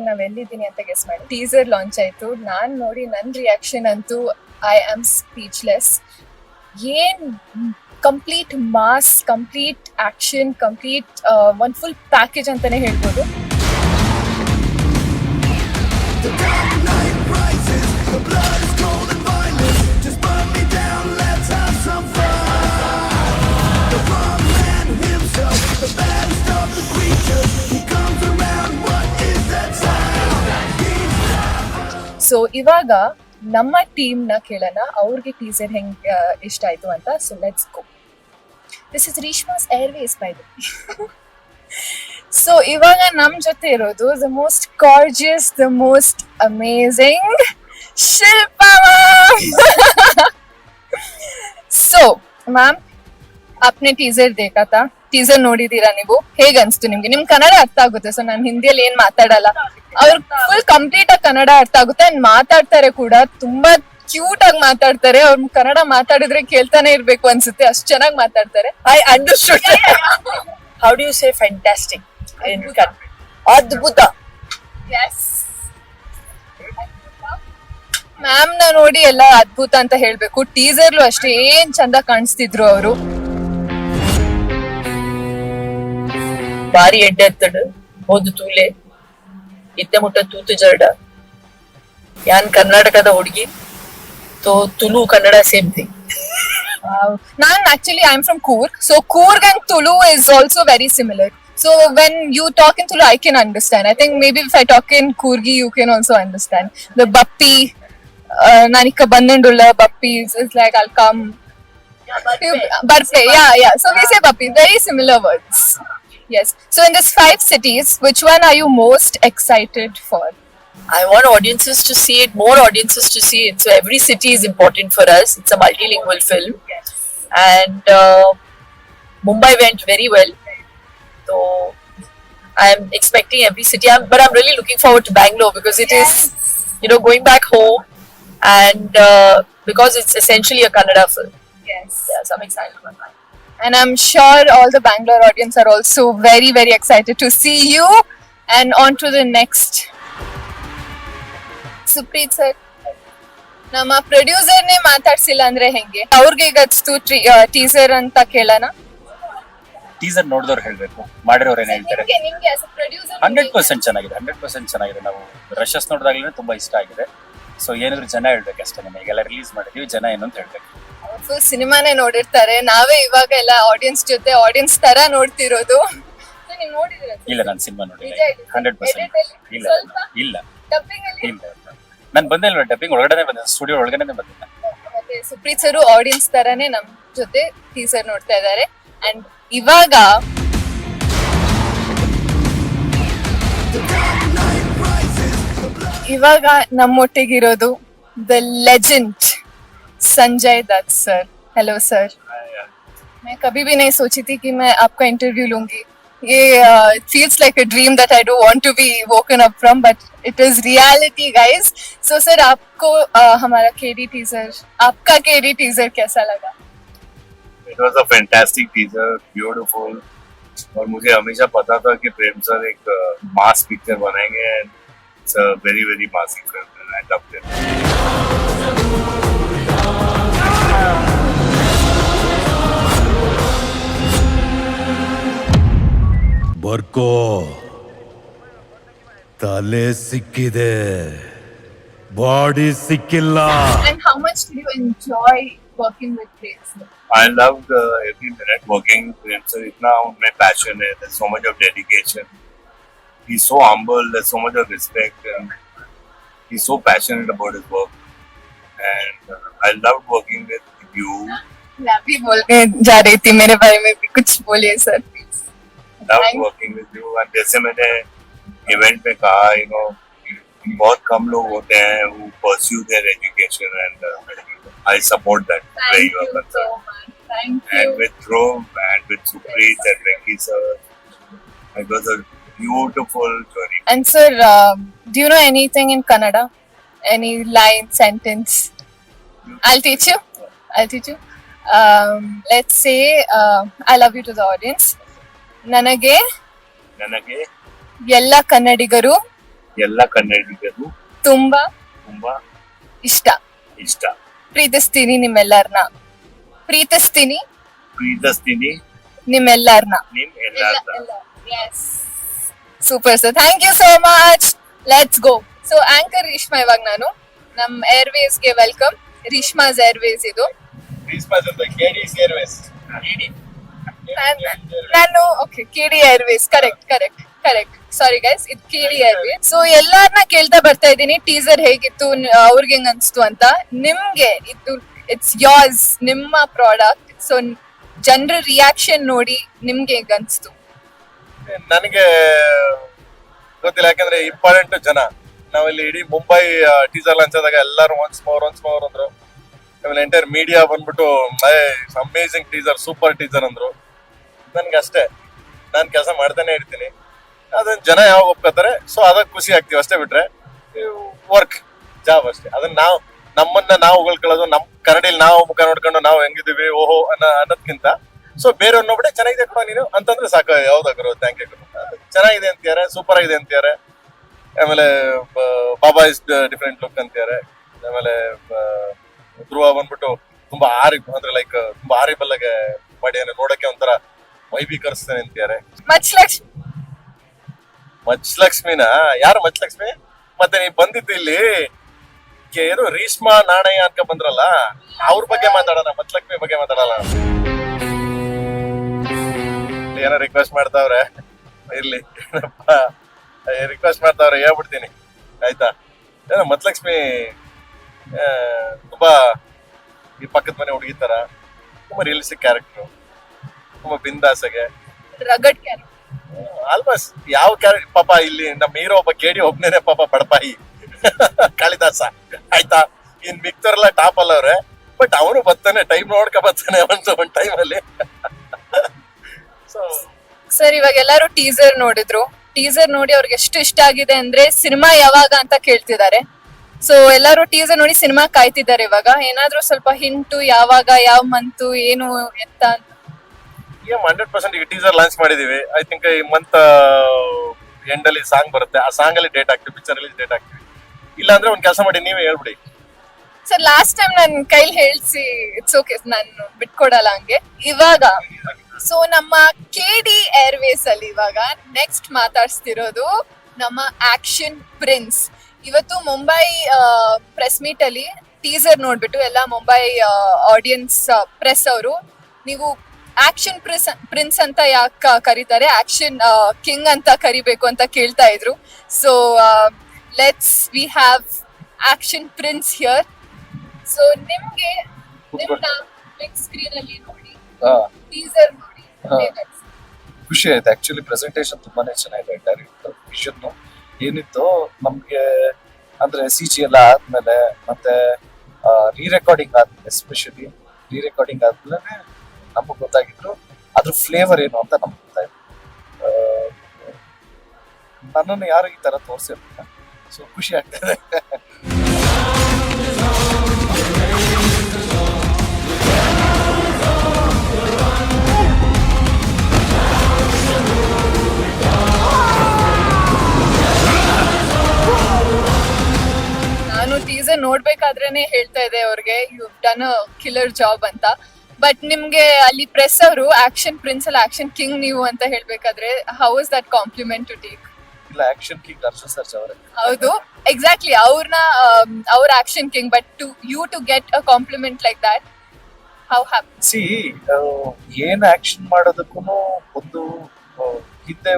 ನಾವ್ ಎಲ್ಲಿದ್ದೀನಿ ಅಂತ ಗೆಸ್ ಮಾಡಿ. ಟೀಸರ್ ಲಾಂಚ್ ಆಯ್ತು. ನಾನ್ ನೋಡಿ ನನ್ ರಿಯಾಕ್ಷನ್ ಅಂತೂ ಐ ಆಮ್ ಸ್ಪೀಚ್ಲೆಸ್. ಏನ್ complete mass, complete action, complete ಒಂದ್ ಫುಲ್ ಪ್ಯಾಕೇಜ್ ಅಂತಾನೆ ಹೇಳ್ಬೋದು. ಸೊ ಇವಾಗ ನಮ್ಮ ಟೀಮ್ ನ ಕೇಳೋಣ, ಅವ್ರಿಗೆ ಟೀಸರ್ ಹೆಂಗ್ ಇಷ್ಟ ಆಯ್ತು ಅಂತ. So let's go. This is Reshma's airways by the way. So ಇವಾಗ ನಮ್ ಜೊತೆ ಇರೋದು the most gorgeous, the most amazing Shilpa ma'am. So ma'am, आपने ಟೀಸರ್ देखा था, ಟೀಸರ್ ನೋಡಿದೀರಾ ನೀವು? ಹೇಗ್ ಅನ್ಸ್ತು ನಿಮ್ಗೆ? ನಿಮ್ ಕನ್ನಡ ಅರ್ಥ ಆಗುತ್ತೆ, ಸೊ ನಾನು ಹಿಂದಿಯಲ್ಲಿ ಏನ್ ಮಾತಾಡಲ್ಲ. ಅವ್ರು ಫುಲ್ ಕಂಪ್ಲೀಟ್ ಆಗಿ ಕನ್ನಡ ಅರ್ಥ ಆಗುತ್ತೆ, ಅಂಡ್ ಮಾತಾಡ್ತಾರೆ ಕೂಡ, ತುಂಬಾ ಕ್ಯೂಟ್ ಆಗಿ ಮಾತಾಡ್ತಾರೆ. ಅವ್ರ ಕನ್ನಡ ಮಾತಾಡಿದ್ರೆ ಕೇಳ್ತಾನೆ ಇರ್ಬೇಕು ಅನ್ಸುತ್ತೆ, ಅಷ್ಟ್ ಚೆನ್ನಾಗಿ ಮಾತಾಡ್ತಾರೆ. I understood. How do you say fantastic in Kannada? Adbhuta. Yes, ma'am ನ ನೋಡಿ ಎಲ್ಲ ಅದ್ಭುತ ಅಂತ ಹೇಳ್ಬೇಕು. ಟೀಸರ್ಲು ಅಷ್ಟೇ ಏನ್ ಚಂದ ಕಾಣಿಸ್ತಿದ್ರು ಅವರು. ಭಾರಿ ಎಡ್ಡೆ ಎತ್ತಡು ಹೋದು ತೂಲೆ ಇತ್ತೆ ಮುಟ್ಟ ತೂತು ಜರ್ಡ. ಯಾನ್ ಕರ್ನಾಟಕದ ಹುಡುಗಿ, Tulu Kannada same thing. Non actually I am from Coorg, so Coorg and Tulu is also very similar. So when you talk in Tulu, I can understand. I think maybe if I talk in Kurgi, you can also understand. The Bappi, Nanika Bandandulla Bappi is like I'll come. Barpe, yeah. So we say Bappi, very similar words. Yes. So in these 5 cities, which one are you most excited for? I want audiences to see it, more audiences to see it. So every city is important for us. It's a multilingual film. And Mumbai went very well. So I'm expecting every city. But I'm really looking forward to Bangalore because it is, going back home. And because it's essentially a Kannada film. Yes. Yeah, so I'm excited about that. And I'm sure all the Bangalore audience are also very, very excited to see you. And on to the next. Supreeth sir, ನಮ್ಮ producer ನೇ ಮಾತಾಡ್ಸಿಲ್ಲ ಅಂದ್ರೆ ಹೆಂಗೆ? ಅವ್ರಿಗೆ ಗಚ್ತು teaser ಅಂತ ಕೇಳೋಣ. Teaser ನೋಡಿದವ್ರು ಹೇಳ್ಬೇಕು, ಮಾಡಿರೋರು ಏನ್ ಹೇಳ್ತಾರೆ. ನಿಮ್ಗೆ as a producer 100% ಚೆನ್ನಾಗಿದೆ, 100% ಚೆನ್ನಾಗಿದೆ. ನಾವು ರಶಸ್ ನೋಡಿದಾಗ್ಲೇ ತುಂಬಾ ಇಷ್ಟ ಆಗಿದೆ. ಸೊ ಏನಾದ್ರು ಜನ ಹೇಳ್ಬೇಕು ಅಷ್ಟೇ. ನಮಗೆಲ್ಲ ರಿಲೀಸ್ ಮಾಡಿದೀವಿ, ಜನ ಏನು ಅಂತ ಹೇಳ್ಬೇಕು. ಫುಲ್ ಸಿನಿಮಾನೇ ನೋಡಿರ್ತಾರೆ, ನಾವೇ ಇವಾಗ ಎಲ್ಲ ಆಡಿಯನ್ಸ್ ಜೊತೆ ಆಡಿಯನ್ಸ್ ತರ ನೋಡ್ತಿರೋದು. ನೀವು ನೋಡಿದಿರ? ಇಲ್ಲ, ನಾನು ಸಿನಿಮಾ ನೋಡಿಲ್ಲ. 100% ಇಲ್ಲ. ನಾನು ಬಂದಿಲ್ಲ ಡಬ್ಬಿಂಗ್ ಒಳಗಡೆ ಬಂದೆ, ಸ್ಟುಡಿಯೋ ಒಳಗಡೆ ಬಂದಿಲ್ಲ. ಮತ್ತೆ ಸುಪ್ರೀತ್ ಸರ್ ಆಡಿಯನ್ಸ್ ತರಾನೇ ನಮ್ ಜೊತೆ ಟೀಸರ್ ನೋಡ್ತಾ ಇದ್ದಾರೆ. ಅಂಡ್ ಇವಾಗ ನಮ್ಮೊಟ್ಟಿಗಿರೋದು the legend Sanjay Dutt sir. Hello sir. मैं कभी भी नहीं सोची थी कि मैं आपका इंटरव्यू लूंगी. ये it feels like a dream that I don't want to be woken up from, but it is reality, guys. So sir, आपको हमारा KD teaser, आपका KD teaser कैसा लगा? It was a fantastic teaser, beautiful. और मुझे हमेशा पता था कि प्रेम सर एक मास पिक्चर बनाएंगे and it's a very very massive film and I loved it. ಬರ್ಕೋ, ತಲೆ ಸಿಕ್ಕಿದೆ, ಬಾಡಿ ಸಿಕ್ಕಿಲ್ಲ. And how much did you enjoy working with Prem sir? I loved every minute working with Prem sir. इतना उनमें passion है, there's so much of dedication. He's so humble, there's so much of respect and he's so passionate about his work. And I loved working with you. मैं भी बोलने जा रही थी, मेरे बारे में भी कुछ बोलिए sir please. Loved working with you. And जैसे मैंने इवेंट में कहा, बहुत कम लोग होते हैं who pursue their education and I support that where you are concerned. Thank you. And with Dhruv and with Supreet and Venki sir, it was a beautiful journey. And sir, do you know anything in Kannada? Any line, sentence? I'll teach you. Let's say, I love you to the audience. ನನಗೆ ನನಗೆ ಎಲ್ಲ ಕನ್ನಡಿಗರು ಎಲ್ಲ ಕನ್ನಡಿಗರು ತುಂಬಾ ತುಂಬಾ ಇಷ್ಟ. ಇಷ್ಟ. ಪ್ರೀತಿಸ್ತೀನಿ ನಿಮ್ಮೆಲ್ಲರನ್ನ. ಪ್ರೀತಿಸ್ತೀನಿ ಪ್ರೀತಿಸ್ತೀನಿ ನಿಮ್ಮೆಲ್ಲರನ್ನ. ನಿಮ್ ಎಲ್ಲಾರ್ನ. Super sir, thank you so much. Let's go. So anchor Reshma, ಇವಾಗ ನಾನು ನಮ್ ಏರ್ವೇಸ್ಗೆ ವೆಲ್ಕಮ್. ರೇಷ್ಮಾಸ್ ಏರ್ವೇಸ್ ಇದು. ನಾನು okay, KD airways. Correct. Sorry guys, ಇದು ಕೆಡಿ ಏರ್ವೇಸ್. ಸೊ ಎಲ್ಲಾರ್ನ ಕೇಳ್ತಾ ಬರ್ತಾ ಇದ್ದೀನಿ ಟೀಸರ್ ಹೇಗಿತ್ತು, ಅವ್ರಿಗೆ ಹೆಂಗ್ ಅನ್ಸ್ತು ಅಂತ. ನಿಮ್ಗೆ ಇದು ಇಟ್ಸ್ ಯೋರ್ಸ್, ನಿಮ್ಮ ಪ್ರಾಡಕ್ಟ್. ಸೊ ಜನರ ರಿಯಾಕ್ಷನ್ ನೋಡಿ ನಿಮ್ಗೆ ಹೇಗ್ ಅನ್ಸ್ತು? ನನಗೆ ಗೊತ್ತಿಲ್ಲ, ಯಾಕಂದ್ರೆ ಇಂಪಾರ್ಟೆಂಟ್ ಜನ. ನಾವಿಲ್ಲಿ ಇಡೀ ಮುಂಬೈ ಟೀಸರ್ ಲಾಂಚ್ ಆದಾಗ ಎಲ್ಲರೂ ಒನ್ಸ್ ಮೋರ್ ಅಂದ್ರು. ಆಮೇಲೆ ಎಂಟೈರ್ ಮೀಡಿಯಾ ಬಂದ್ಬಿಟ್ಟು ಅಮೇಸಿಂಗ್ ಟೀಸರ್, ಸೂಪರ್ ಟೀಸರ್ ಅಂದ್ರು. ನನ್ಗೆ ಅಷ್ಟೇ, ನಾನ್ ಕೆಲಸ ಮಾಡ್ತಾನೆ ಇರ್ತೀನಿ. ಅದನ್ನ ಜನ ಯಾವಾಗ ಒಪ್ಕೋತಾರೆ ಸೊ ಅದಕ್ಕೆ ಖುಷಿ ಆಗ್ತೀವಿ ಅಷ್ಟೇ, ಬಿಟ್ರೆ ವರ್ಕ್ ಜಾಬ್ ಅಷ್ಟೇ. ಅದನ್ನ ನಮ್ಮನ್ನ ನಾವು ಉಳ್ಕೊಳ್ಳೋದು, ನಮ್ ಕನ್ನಡಿಲಿ ನಾವು ಮುಖ ನೋಡ್ಕೊಂಡು ನಾವು ಹೆಂಗಿದೀವಿ ಓಹೋ ಅನ್ನೋದ್ಕಿಂತ ಸೊ ಬೇರೆಯವ್ರು ನೋಡ್ಬಿಟ್ಟೆ ಚೆನ್ನಾಗಿದೆ ಕೂಡ ನೀನು ಅಂತಂದ್ರೆ ಸಾಕು. ಯಾವ್ದಾಗ್ರು ಥ್ಯಾಂಕ್ ಯು, ಚೆನ್ನಾಗಿದೆ ಅಂತಾರೆ, ಸೂಪರ್ ಆಗಿದೆ ಅಂತಾರೆ. ಆಮೇಲೆ ಬಾಬಾ ಇಸ್ ಡಿಫ್ರೆಂಟ್ ಲುಕ್ ಅಂತಾರೆ. ಆಮೇಲೆ ಧ್ರುವ ಬಂದ್ಬಿಟ್ಟು ತುಂಬಾ ಅಂದ್ರೆ ಲೈಕ್ ತುಂಬಾ ಹಾರಿಬಲ್ ಆಗಿ ಮಾಡಿ ನೋಡಕ್ಕೆ ಒಂಥರ ವೈಭೀಕರಿಸ್ತಾನೆ ಅಂತಾರೆ. ಮಚ್ಲಕ್ಷ್ಮಿನ ಯಾರು ಮಚ್ಲಕ್ಷ್ಮಿ? ಮತ್ತೆ ನೀವ್ ಬಂದಿದ್ದು ಇಲ್ಲಿ ಏನು ರೇಷ್ಮಾ ನಾಣಯ್ಯ ಅನ್ಕ ಬಂದ್ರಲ್ಲ, ಅವ್ರ ಬಗ್ಗೆ ಮಾತಾಡೋಣ, ಮಚ್ಲಕ್ಷ್ಮಿ ಬಗ್ಗೆ ಮಾತಾಡಲ್ಲ. ಏನೋ ರಿಕ್ವೆಸ್ಟ್ ಮಾಡ್ತಾವ್ರೆ, ಇರ್ಲಿ ರಿಕ್ವೆಸ್ಟ್ ಮಾಡ್ತಾವ್ರೆ, ಹೇಳ್ಬಿಡ್ತೀನಿ ಆಯ್ತಾ. ಏನೋ ಮಚ್ಲಕ್ಷ್ಮಿ ತುಂಬಾ ಈ ಪಕ್ಕದ ಮನೆ ಹುಡುಗಿ ತರ ತುಂಬಾ ರಿಯಲಿಸ್ಟಿಕ್ ಕ್ಯಾರೆಕ್ಟರ್, ತುಂಬಾ ಬಿಂದಾಸಗೆ ರಗಡ್ ಕ್ಯಾರೆಕ್ಟರ್. ಆಲ್ಮೋಸ್ಟ್ ಯಾವ ಕ್ಯಾರೆಕ್ಟರ್ ಪಾಪ ಇಲ್ಲಿ ನಮ್ಮ ಹೀರೋ ಒಬ್ಬ ಕೇಡಿ ಒಬ್ನೇನೆ ಪಾಪ ಬಡಪಾಯಿ ಕಾಳಿದಾಸ ಆಯ್ತಾ. ಇನ್ ಮಿಕ್ತರೆಲ್ಲ ಟಾಪ್ ಅಲ್ಲ ಅವ್ರೆ, ಬಟ್ ಅವನು ಬರ್ತಾನೆ, ಟೈಮ್ ನೋಡ್ಕೊ ಬರ್ತಾನೆ ಒಂದ್ ಟೈಮ್ ಅಲ್ಲಿ. ಸರ್, ಇವಾಗ ಎಲ್ಲಾರು ಟೀಸರ್ ನೋಡಿದ್ರು. ಟೀಸರ್ ನೋಡಿ ಅವ್ರಿಗೆ ಎಷ್ಟು ಇಷ್ಟ ಆಗಿದೆ ಅಂದ್ರೆ ಸಿನಿಮಾ ಯಾವಾಗ ಅಂತ ಕೇಳ್ತಿದ್ದಾರೆ. ಸೊ ಎಲ್ಲಾರು ಟೀಸರ್ ನೋಡಿ ಸಿನಿಮಾ ಕಾಯ್ತಿದ್ದಾರೆ. ಇವಾಗ ಏನಾದ್ರೂ ಸ್ವಲ್ಪ ಹಿಂಟು, ಯಾವಾಗ, ಯಾವ ಮಂತು, ಏನು ಎತ್ತ ಅಂತ? 100% ಈಗ ಟೀಸರ್ ಲಾಂಚ್ ಮಾಡಿದೀವಿ. ಐ ಥಿಂಕ್ ಈ ಮಂತ್ ಎಂಡ್ ಅಲ್ಲಿ ಸಾಂಗ್ ಬರುತ್ತೆ. ಆ ಸಾಂಗ್ ಅಲ್ಲಿ ಡೇಟ್ ಹಾಕ್ತಿವಿ, ಪಿಕ್ಚರ್ ರಿಲೀಸ್ ಡೇಟ್ ಹಾಕ್ತಿವಿ. ಇಲ್ಲ ಅಂದ್ರೆ ಒಂದ್ ಕೆಲಸ ಮಾಡಿ, ನೀವೇ ಹೇಳ್ಬಿಡಿ. ಸರ್, ಲಾಸ್ಟ್ ಟೈಮ್ ನನ್ ಕೈಲಿ ಹೇಳ್ಸಿ ಇಟ್ಸ್ ಓಕೆ, ನಾನು ಬಿಟ್ಕೊಡಲ್ಲ ಹಂಗೆ. ಇವಾಗ ಸೊ ನಮ್ಮ ಕೆಡಿ ಏರ್ವೇಸ್ ಅಲ್ಲಿ ಇವಾಗ ನೆಕ್ಸ್ಟ್ ಮಾತಾಡ್ಸ್ತಿರೋದು ನಮ್ಮ ಆಕ್ಷನ್ ಪ್ರಿನ್ಸ್. ಇವತ್ತು ಮುಂಬೈ ಪ್ರೆಸ್ ಮೀಟ್ ಅಲ್ಲಿ ಟೀಸರ್ ನೋಡ್ಬಿಟ್ಟು ಎಲ್ಲ ಮುಂಬೈ ಆಡಿಯನ್ಸ್ ಪ್ರೆಸ್ ಅವರು, ನೀವು ಆಕ್ಷನ್ ಪ್ರಿನ್ಸ್ ಅಂತ ಯಾಕೆ ಕರೀತಾರೆ, ಆಕ್ಷನ್ ಕಿಂಗ್ ಅಂತ ಕರಿಬೇಕು ಅಂತ ಕೇಳ್ತಾ ಇದ್ರು. So we have action prince here. So ನಿಮ್ಗೆ ನಿಮ್ನ ಬಿಗ್ ಸ್ಕ್ರೀನ್ ಅಲ್ಲಿ ನೋಡಿ, ಟೀಸರ್ ನೋಡಿ ಖುಷಿ ಆಯ್ತು. ಆಕ್ಚುಲಿ ಪ್ರೆಸೆಂಟೇಶನ್ ತುಂಬಾನೇ ಚೆನ್ನಾಗಿದೆ. ಡೈರೆಕ್ಟ್ ವಿಷನ್ ಏನಿತ್ತು ನಮ್ಗೆ ಅಂದ್ರೆ CG ಎಲ್ಲ ಆದ್ಮೇಲೆ, ಮತ್ತೆ ರೀರೆಕಾರ್ಡಿಂಗ್ ಆದ್ಮೇಲೆ, ಎಸ್ಪೆಷಲಿ ರೀರೆಕಾರ್ಡಿಂಗ್ ಆದ್ಮೇಲೆ ನಮಗ್ ಗೊತ್ತಾಗಿದ್ರು ಅದ್ರ ಫ್ಲೇವರ್ ಏನು ಅಂತ ನಮ್ಗೆ ಗೊತ್ತಾಯ್ತು. ನನ್ನನ್ನು ಯಾರು ಈ ತರ ತೋರಿಸಿರ್ಲಿಲ್ಲ, ಸೊ ಖುಷಿ ಆಗ್ತದೆ. ನಾನು ಟೀಸರ್ ನೋಡ್ಬೇಕಾದ್ರೇನೆ ಹೇಳ್ತಾ ಇದೆ ಅವ್ರಿಗೆ, you done a killer job ಅಂತ. ಬಟ್ ನಿಮ್ಗೆ ಅಲ್ಲಿ ಪ್ರೆಸ್ ಅವರು ಆಕ್ಷನ್ ಪ್ರಿನ್ಸ್ ಅಲ್ಲ ಆಕ್ಷನ್ ಕಿಂಗ್ ನೀವು ಅಂತ ಹೇಳ್ಬೇಕಾದ್ರೆ, how is that compliment to take? ಇಲ್ಲ, ಆಕ್ಷನ್ ಕಿಂಗ್ ಅರ್ಜುನ್ ಸರ್ಜಾ ಅವರೇ. ಹೌದು, ಎಕ್ಸಾಕ್ಟ್ಲಿ, ಅವ್ರ action king. But to get a compliment like that, how happy? See, ಏನ್ ಆಕ್ಷನ್ ಮಾಡೋದಕ್ಕೂ ಒಂದು ಹಿಂದೆ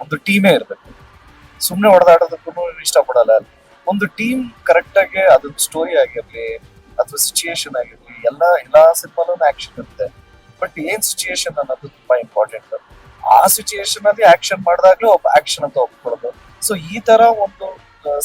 ಒಂದು ಟೀಮೇ ಇರ್ಬೇಕು. ಸುಮ್ನೆ ಹೊಡೆದಾಡೋದಕ್ಕೂ ಇಷ್ಟಪಡಲ್ಲ. ಒಂದು ಟೀಮ್ ಕರೆಕ್ಟ್ ಆಗಿ ಅದೊಂದು ಸ್ಟೋರಿ ಆಗಿರ್ಲಿ ಅಥವಾ ಸಿಚುಯೇಷನ್ ಆಗಿರ್ಲಿ, ಎಲ್ಲಾ ಸಿನಿಮಾಲೂ ಆಕ್ಷನ್ ಇರುತ್ತೆ. ಬಟ್ ಏನ್ ಸಿಚುಯೇಷನ್ ಅನ್ನೋದು ತುಂಬಾ ಇಂಪಾರ್ಟೆಂಟ್. ಆ ಸಿಚುಯೇಷನ್ ಅಲ್ಲಿ ಆಕ್ಷನ್ ಮಾಡಿದಾಗ್ಲೂ ಆಕ್ಷನ್ ಅಂತ ಒಪ್ಕೊಳ್ಳೋದು. ಸೊ ಈ ತರ ಒಂದು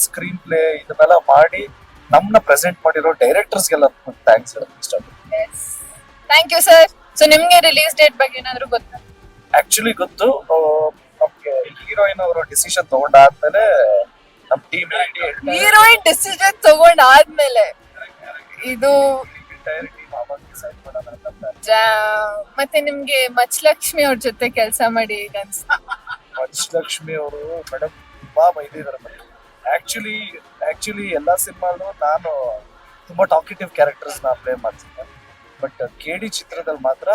ಸ್ಕ್ರೀನ್ ಪ್ಲೇ ಇದನ್ನೆಲ್ಲ ಮಾಡಿ ನಮ್ನ ಪ್ರೆಸೆಂಟ್ ಮಾಡಿರೋ ಡೈರೆಕ್ಟರ್ಸ್ಗೆಲ್ಲ ಥ್ಯಾಂಕ್ಸ್ ಹೇಳೋದು ಇಷ್ಟಪಡ್ತೀನಿ. Thank you sir. ಸೊ ನಿಮ್ಗೆ ರಿಲೀಸ್ ಡೇಟ್ ಬಗ್ಗೆ ಏನಾದ್ರು ಗೊತ್ತಾ? ಆಕ್ಚುಲಿ ಗೊತ್ತು. ನಮ್ಗೆ ಹೀರೋಯಿನ್ ಅವರು ಡಿಸಿಷನ್ ತಗೊಂಡಾದ್ಮೇಲೆ ನಮ್ ಟೀಮ್ ಹೀರೋಯಿನ್ ಡಿಸಿಷನ್ ತಗೊಂಡಾದ್ಮೇಲೆ ಇದು ಮತ್ತೆ ನಿಮ್ಗೆ ಮಚ್ಲಕ್ಷ್ಮಿ ಅವ್ರ ಜೊತೆ ಕೆಲಸ ಮಾಡಿ ಈಗ ಮಚ್ಲಕ್ಷ್ಮಿ ಅವರು ಮೇಡಮ್ ತುಂಬಾ ಬೈದಿದ್ದಾರೆ. ಆಕ್ಚುಲಿ ಎಲ್ಲಾ ಸಿನಿಮಾಲು ನಾನು ತುಂಬಾ ಟಾಕಿಟಿವ್ ಕ್ಯಾರೆಕ್ಟರ್ಸ್ ನ ಪ್ಲೇ ಮಾಡ್ತಿದ್ದೆ. ಬಟ್ KD ಚಿತ್ರದಲ್ಲಿ ಮಾತ್ರ